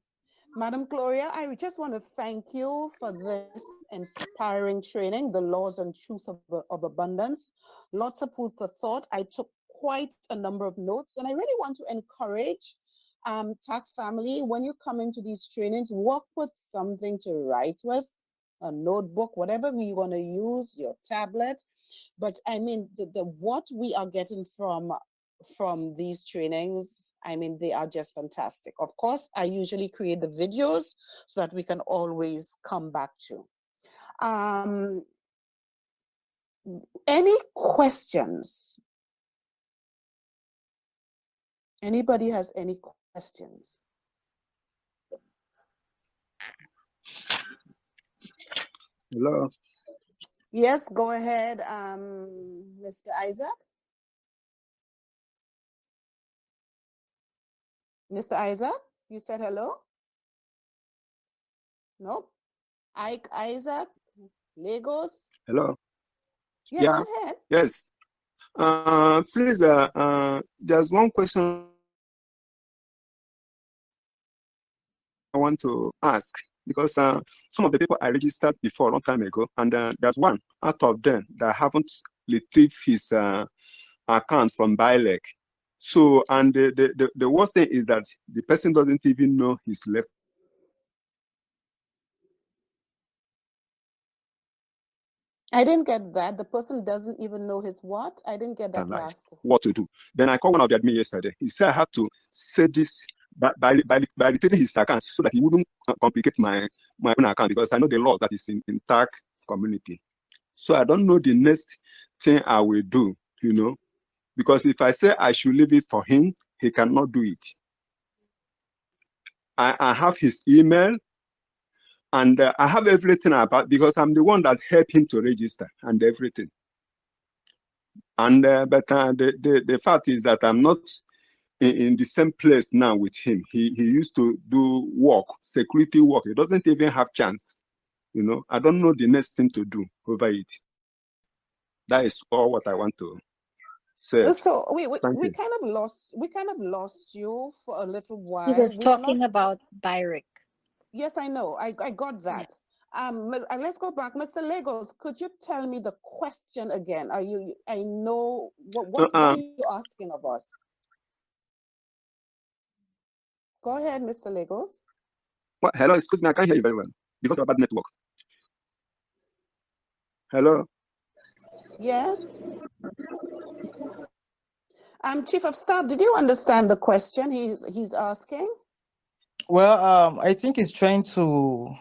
Madam Gloria, I just want to thank you for this inspiring training, the laws and truth of abundance. Lots of food for thought. I took quite a number of notes, and I really want to encourage TAC family, when you come into these trainings, work with something to write with, a notebook, whatever you're going to use, your tablet. But I mean, the what we are getting from these trainings, I mean, they are just fantastic. Of course, I usually create the videos so that we can always come back to. Um, any questions? Anybody has any questions? Hello. Yes, go ahead, Mr. Isaac. Mr. Isaac, you said hello? Nope. Ike Isaac, Lagos. Hello. Yeah, Yeah. go ahead. Yes. Please. There's one question I want to ask because some of the people I registered before a long time ago, and there's one out of them that haven't retrieved his account from Bilek. So, and the worst thing is that the person doesn't even know his left I didn't get that. The person doesn't even know his what? I didn't get that life, last. what to do. Then I called one of the admin yesterday. He said I have to say this by retrieving his account so that he wouldn't complicate my own account because I know the law that is in TAC community. So I don't know the next thing I will do, because if I say I should leave it for him, he cannot do it. I have his email and I have everything about because I'm the one that helped him to register and everything. And but the fact is that I'm not in the same place now with him. He used to do work, security work. He doesn't even have chance. I don't know the next thing to do over it. That is all what I want to say. So Thank you. we kind of lost you for a little He while. was We are not. talking about Byrick. Yes, I know. I got Yeah. that. Let's go back, Mr. Lagos. Could you tell me the question again? I know what are you asking of us? Go ahead, Mr. Lagos. Hello, excuse me, I can't hear you very well because of a bad network. Hello. Yes. Chief of Staff, did you understand the question he's asking? Well, I think he's trying to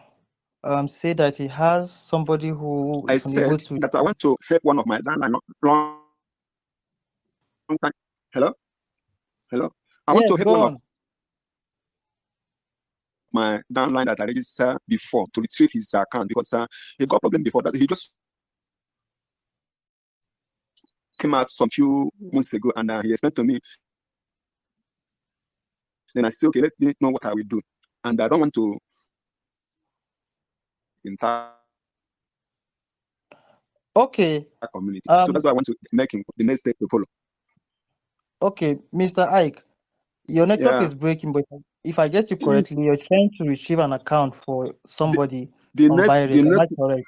say that he has somebody who I is unable said to. that I want to help one of my landline long time. Hello? Hello? I want to Yes, help go one of on. my downline that I registered before to retrieve his account because he got problem before that. He just came out some few months ago and he explained to me. Then I said, okay, let me know what I will do. And I don't want to entire Okay. community. So that's why I want to make him the next step to follow. Okay, Mr. Ike, your network Yeah. is breaking, but if I get you correctly, you're trying to retrieve an account for somebody The on net the Byrick. Am net I correct?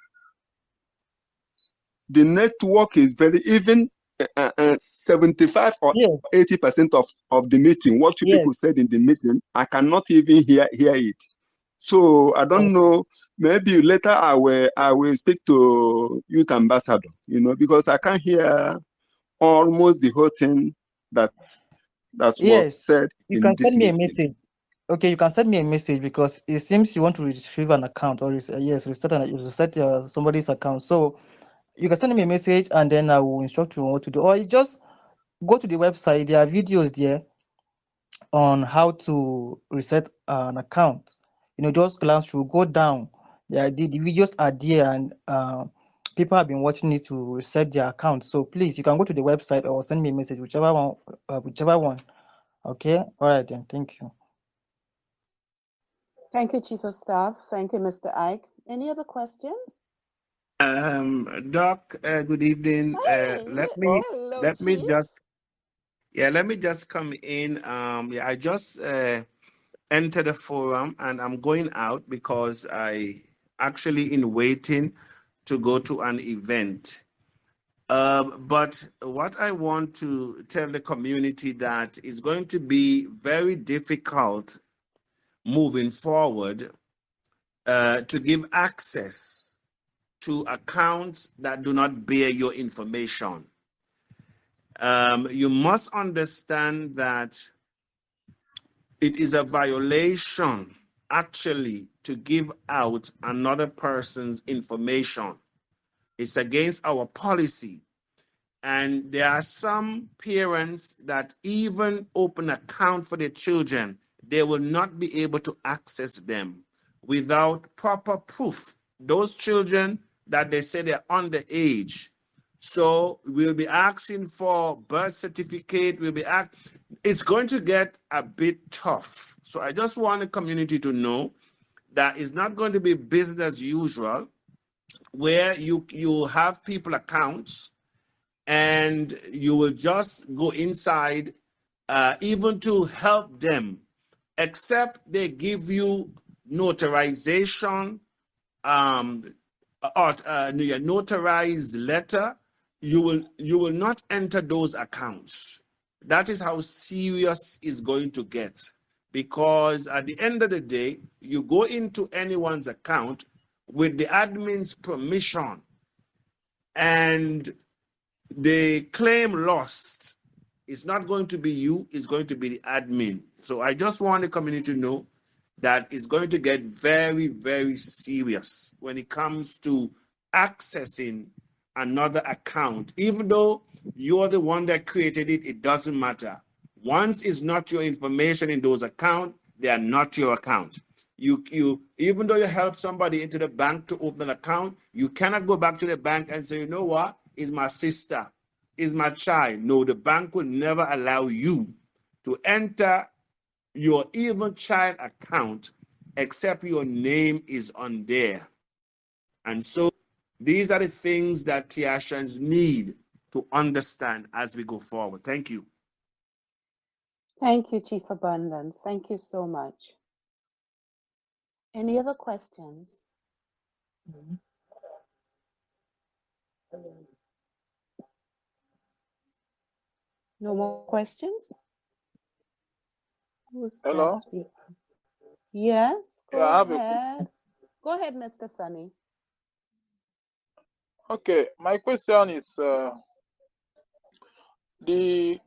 the network is very even 75 or Yes, 80% of the meeting. What you yes. people said in the meeting, I cannot even hear it. So I don't know. Maybe later I will speak to youth ambassador. Because I can't hear almost the whole thing that was Yes. said You in can send this me a meeting. message. Okay, you can send me a message because it seems you want to retrieve an account or reset somebody's account. So you can send me a message and then I will instruct you on what to do. Or you just go to the website. There are videos there on how to reset an account. Just glance through, go down. The videos are there and people have been watching it to reset their account. So please, you can go to the website or send me a message, whichever one, whichever one. Okay. All right then. Thank you. Thank you, Chief of Staff. Thank you, Mr. Ike. Any other questions? Doc, good evening. Hey, hello, Let me Chief. just let me just come in. I just entered the forum and I'm going out because I actually in waiting to go to an event. But what I want to tell the community that is going to be very difficult moving forward to give access to accounts that do not bear your information. You must understand that it is a violation actually to give out another person's information. It's against our policy. And there are some parents that even open account for their children, they will not be able to access them without proper proof. Those children that they say they're underage. So we'll be asking for birth certificate. It's going to get a bit tough. So I just want the community to know that it's not going to be business as usual, where you have people accounts and you will just go inside, even to help them, except they give you notarization, or your notarized letter. You will not enter those accounts. That is how serious it's going to get, because at the end of the day, you go into anyone's account with the admin's permission and the claim lost. It's not going to be you, it's going to be the admin. So I just want the community to know that it's going to get very, very serious when it comes to accessing another account. Even though you're the one that created it, it doesn't matter. Once it's not your information in those accounts, they are not your account. You even though you help somebody into the bank to open an account, you cannot go back to the bank and say, you know what, it's my sister, it's my child. No, the bank will never allow you to enter your even child account except your name is on there. And so these are the things that Tiashans need to understand as we go forward. Thank you. Thank you, Chief Abundance. Thank you so much. Any other questions? No more questions? Who's Hello? next speaker? Yes, Yeah, go I have a ahead. Go ahead, Mr. Sunny. okay. My question is the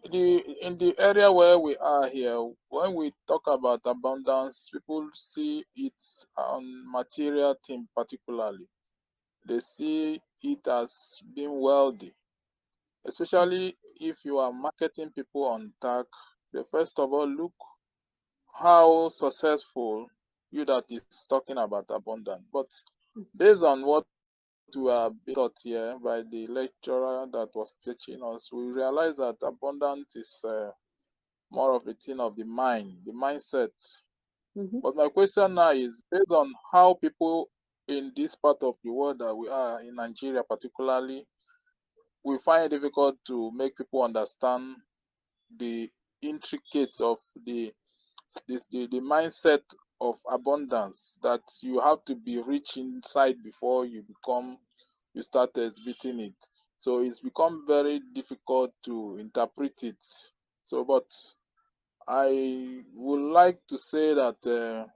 in the area where we are here, when we talk about abundance, people see it on material thing particularly. They see it as being wealthy, especially if you are marketing people on tag. They first of all look how successful you that is talking about abundance. But based on what we are being taught here by the lecturer that was teaching us, we realize that abundance is more of a thing of the mind, the mindset. But my question now is based on how people in this part of the world that we are in Nigeria particularly, we find it difficult to make people understand the intricacies of the mindset of abundance, that you have to be rich inside before you start exhibiting it. So it's become very difficult to interpret it. So, but I would like to say that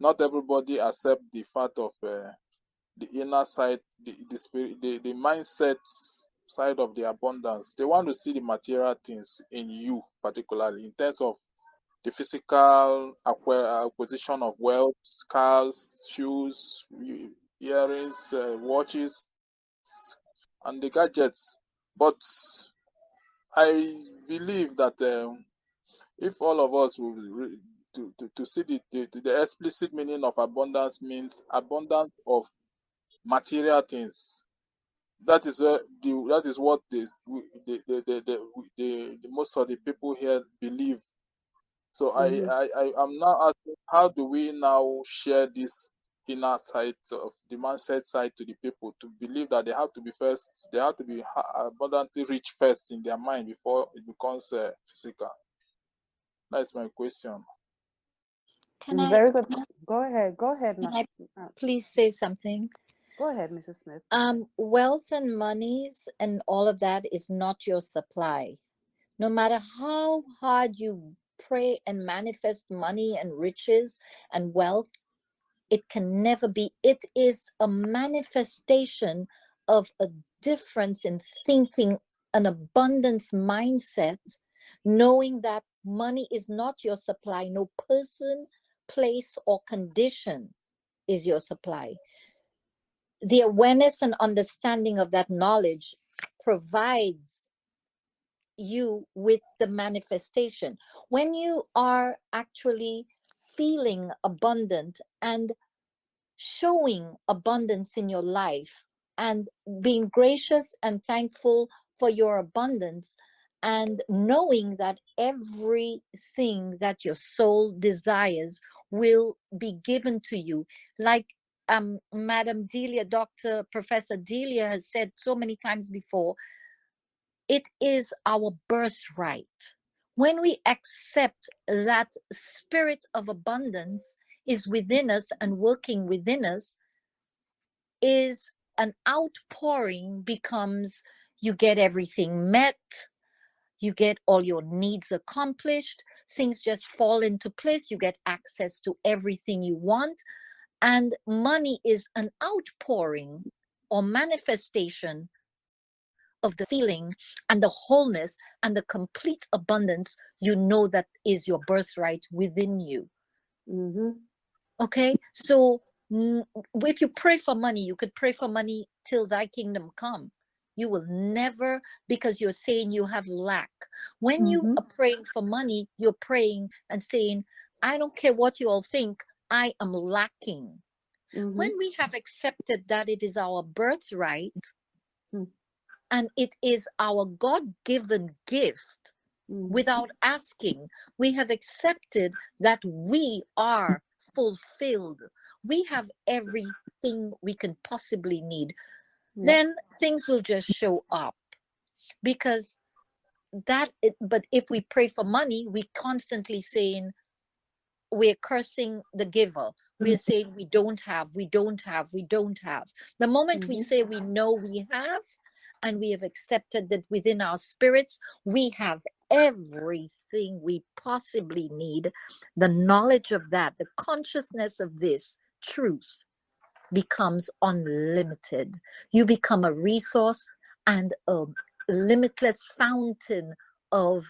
not everybody accept the fact of the inner side, the spirit, the mindset side of the abundance. They want to see the material things in you, particularly in terms of the physical acquisition of wealth, cars, shoes, earrings, watches, and the gadgets. But I believe that if all of us will to see the explicit meaning of abundance means abundance of material things. That is that is what the most of the people here believe. So I am now asking, how do we now share this inner side of the mindset side to the people to believe that they have to be first, they have to be abundantly rich first in their mind before it becomes physical. That's my question. Can I, Very good. Go ahead. Go ahead, can I uh, please say something? go ahead, Mrs. Smith. Wealth and monies and all of that is not your supply. No matter how hard you pray and manifest money and riches and wealth, it can never be. It is a manifestation of a difference in thinking, an abundance mindset, knowing that money is not your supply. No person, place, or condition is your supply. The awareness and understanding of that knowledge provides you with the manifestation. When you are actually feeling abundant and showing abundance in your life and being gracious and thankful for your abundance and knowing that everything that your soul desires will be given to you, like Madam Delia, Dr. Professor Delia has said so many times before, it is our birthright. When we accept that spirit of abundance is within us and working within us, is an outpouring becomes, you get everything met, you get all your needs accomplished, things just fall into place, you get access to everything you want. And money is an outpouring or manifestation of the feeling and the wholeness and the complete abundance you know that is your birthright within you. Mm-hmm. Okay, so if you pray for money, you could pray for money till thy kingdom come. You will never, because you're saying you have lack. When you Mm-hmm. are praying for money, you're praying and saying, I don't care what you all think, I am lacking. Mm-hmm. When we have accepted that it is our birthright Mm. and it is our God-given gift, Mm. without asking, we have accepted that we are fulfilled. We have everything we can possibly need. Yep. Then things will just show up because but if we pray for money, we constantly saying, we're cursing the giver. We're saying we don't have, we don't have, we don't have. The moment we Mm-hmm. say we know we have, and we have accepted that within our spirits, we have everything we possibly need, the knowledge of that, the consciousness of this truth becomes unlimited. You become a resource and a limitless fountain of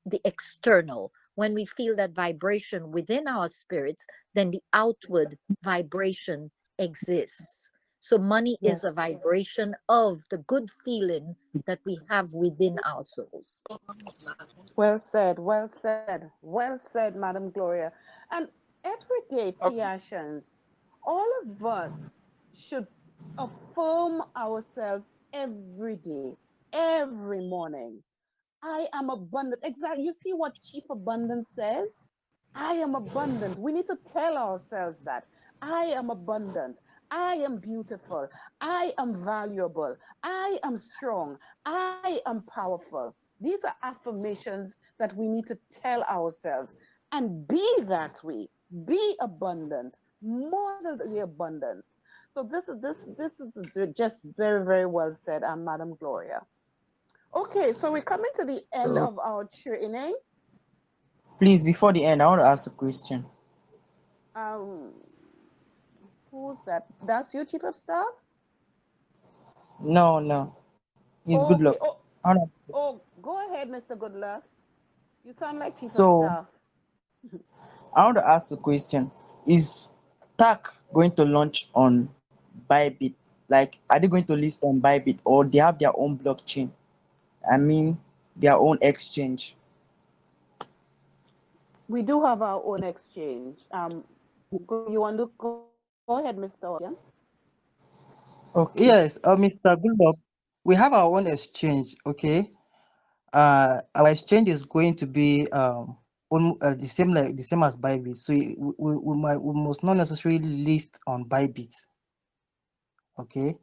the external. When we feel that vibration within our spirits, then the outward vibration exists. So money is a Yes. vibration of the good feeling that we have within our souls. Well said. Well said. Well said, Madam Gloria. And every day, Okay. Tiashans, all of us should affirm ourselves every day, every morning. I am abundant. Exactly. You see what Chief Abundance says? I am abundant. We need to tell ourselves that. I am abundant. I am beautiful. I am valuable. I am strong. I am powerful. These are affirmations that we need to tell ourselves and be that way. Be abundant. Model the abundance. So this is just very, very well said, Madam Gloria. Okay, so we're coming to the end So, of our training. Please, before the end, I want to ask a question. Um, who's that? That's you, Chief of Staff? No, no. It's good Okay. luck. I wanna- Go ahead, Mr. Goodluck. You sound like Chief of So Staff. I want to ask a question. Is TAC going to launch on Bybit? Like, are they going to list on Bybit or they have their own blockchain? I mean, their own exchange. We do have our own exchange. You want to go ahead, Mr. Ocean? Okay. Yes, Mr. Goodluck, we have our own exchange, okay? Our exchange is going to be the same as Bybit. So we must not necessarily list on Bybit. Okay.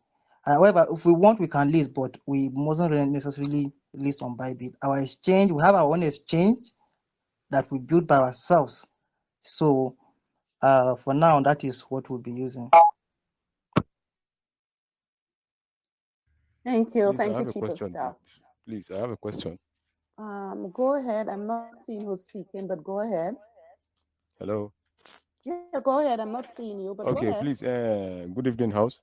However, if we want, we can list, but we mustn't really necessarily list on Bybit. Our exchange, we have our own exchange that we build by ourselves. So for now, that is what we'll be using. Thank you. Please, I Thank you, have a Chief of question. Staff. Please, I have a question. Go ahead. I'm not seeing who's speaking, but go ahead. Hello. Yeah, go ahead. I'm not seeing you, but go Okay, ahead. please. Good evening, house.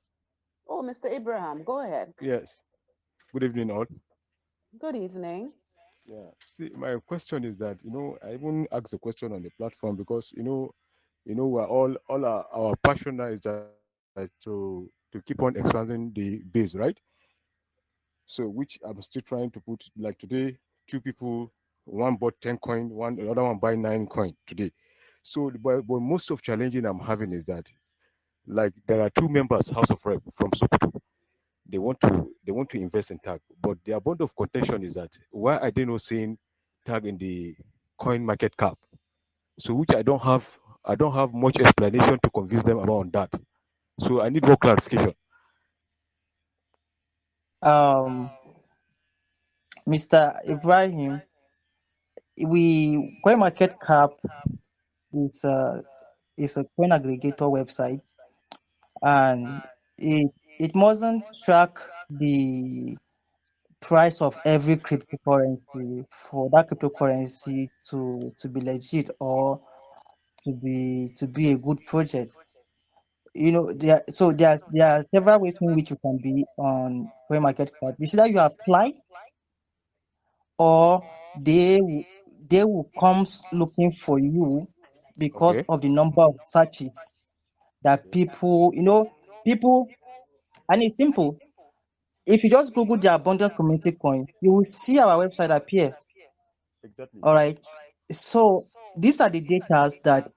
Oh, Mr. Abraham, go ahead. Yes. Good evening, all. Good evening. Yeah. See, my question is that I even asked the question on the platform because we're all our passion now is that to keep on expanding the base, right? So which I'm still trying to put. Like today, two people, one bought 10 coin, one another one buy 9 coin today. So but most of challenging I'm having is that like there are two members House of Rep from Sokoto. They want to invest in tag, but their bond of contention is that why are they not saying tag in the coin market cap? So which I don't have much explanation to convince them about on that. So I need more clarification. Um, Mr. Ibrahim, Coin Market Cap is a coin aggregator website, and it mustn't track the price of every cryptocurrency for that cryptocurrency to be legit or to be a good project. There are several ways in which you can be on coin market cap. You see that you apply, or they will come looking for you because Okay. of the number of searches that Okay. people, and it's simple. If you just Google the abundant community coin, you will see our website appear. Exactly. All right. So these are the data that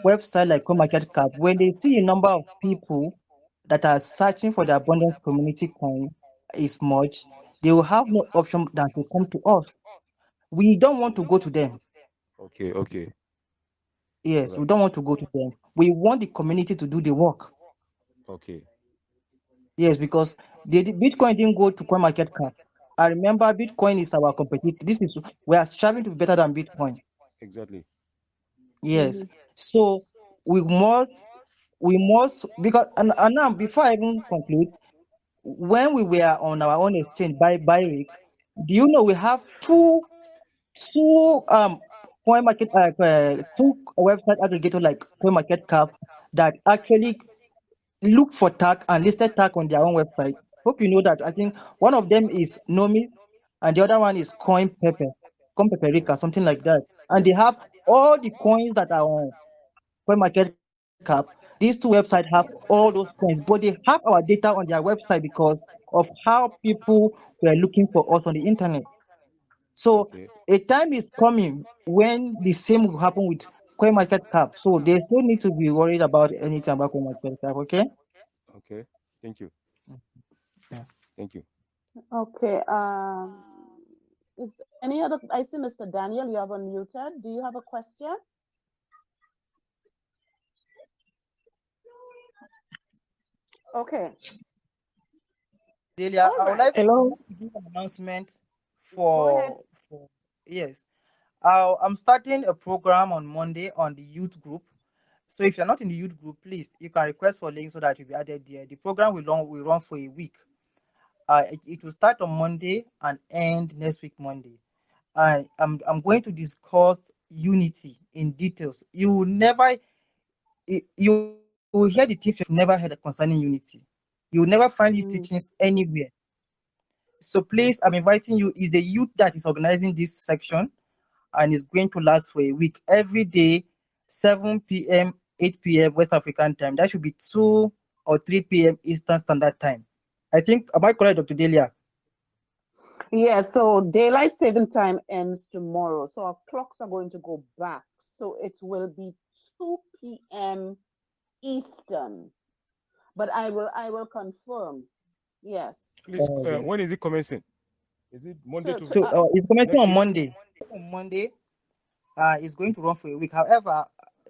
website like CoinMarketCap, when they see a number of people that are searching for the abundant community coin is much, they will have no option than to come to us. We don't want to go to them. Okay. Okay. All Yes, we right. don't want to go to them. We want the community to do the work. Okay. Yes, because Bitcoin didn't go to CoinMarketCap. I remember Bitcoin is our competitor. We are striving to be better than Bitcoin. Exactly. Yes. Mm-hmm. So we must because and now before I even conclude, when we were on our own exchange by week, do you know we have two two website aggregator like CoinMarketCap that actually look for tag and listed tag on their own website. Hope you know that. I think one of them is Nomi and the other one is Coin Peperica, Yes. something like that. And they Yes. have all the coins that are on Coin Market Cap. These two websites have all those coins, but they have our data on their website because of how people were looking for us on the internet. So Okay. a time is coming when the same will happen with Coin Market Cap. So there's no need to be worried about anything about Coin Market Cap. Okay. Okay. Thank you. Yeah. Thank you. Okay. Is any other? I see Mr. Daniel, you have unmuted. Do you have a question? Okay. Delia, All I would right. like Hello. to give an announcement Go ahead. for yes. I'm starting a program on Monday on the youth group. So if you're not in the youth group, please you can request for link so that you'll be added there. The program will run for a week. It will start on Monday and end next week Monday. And I'm going to discuss unity in details. You will hear the things you've never heard concerning unity. You will never find these Mm-hmm. teachings anywhere. So please, I'm inviting you. Is the youth that is organizing this section, and it's going to last for a week. Every day, 7 p.m., 8 p.m. West African time. That should be 2 or 3 p.m. Eastern Standard Time. I think, am I correct, Dr. Delia? Yeah, so daylight saving time ends tomorrow. So our clocks are going to go back. So it will be 2 p.m. Eastern. But I will confirm. Yes. Please, Okay. when is it commencing? Is it Monday To, to to So it's commencing next on week? Monday. On Monday. It's going to run for a week. However,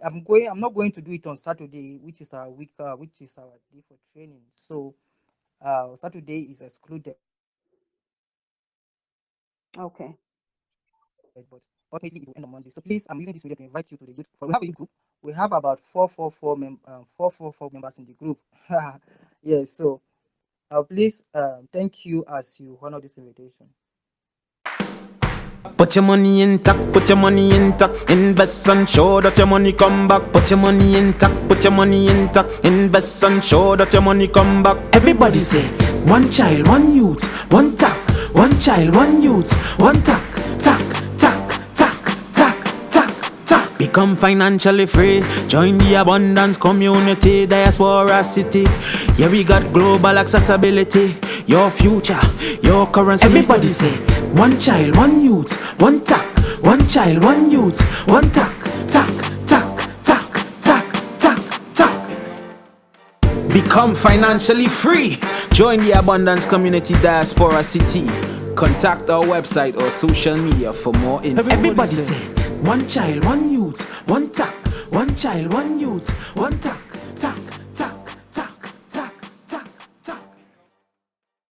I'm not going to do it on Saturday, which is our week, which is our day for training. So Saturday is excluded. Okay. But ultimately it will end on Monday. So please, I'm using this video to invite you to the youth. We have a youth group. We have about 444 members in the group. Yes. So please, thank you as you honor this invitation. Put your money intact, put your money intact, invest and show that your money come back. Put your money intact, put your money intact, invest and show that your money come back. Everybody say, one child, one youth, one tack, one child, one youth, one tack, tack, tack, tack, tack, tack, tack. Become financially free, join the abundance community, diaspora city. Yeah, we got global accessibility, your future, your currency. Everybody say, one child, one youth, one tack, one child, one youth, one tack, tack, tack, tack, tack, tack, tack. Become financially free. Join the Abundance Community Diaspora City. Contact our website or social media for more info. Everybody say, one child, one youth, one tack, one child, one youth, one tack.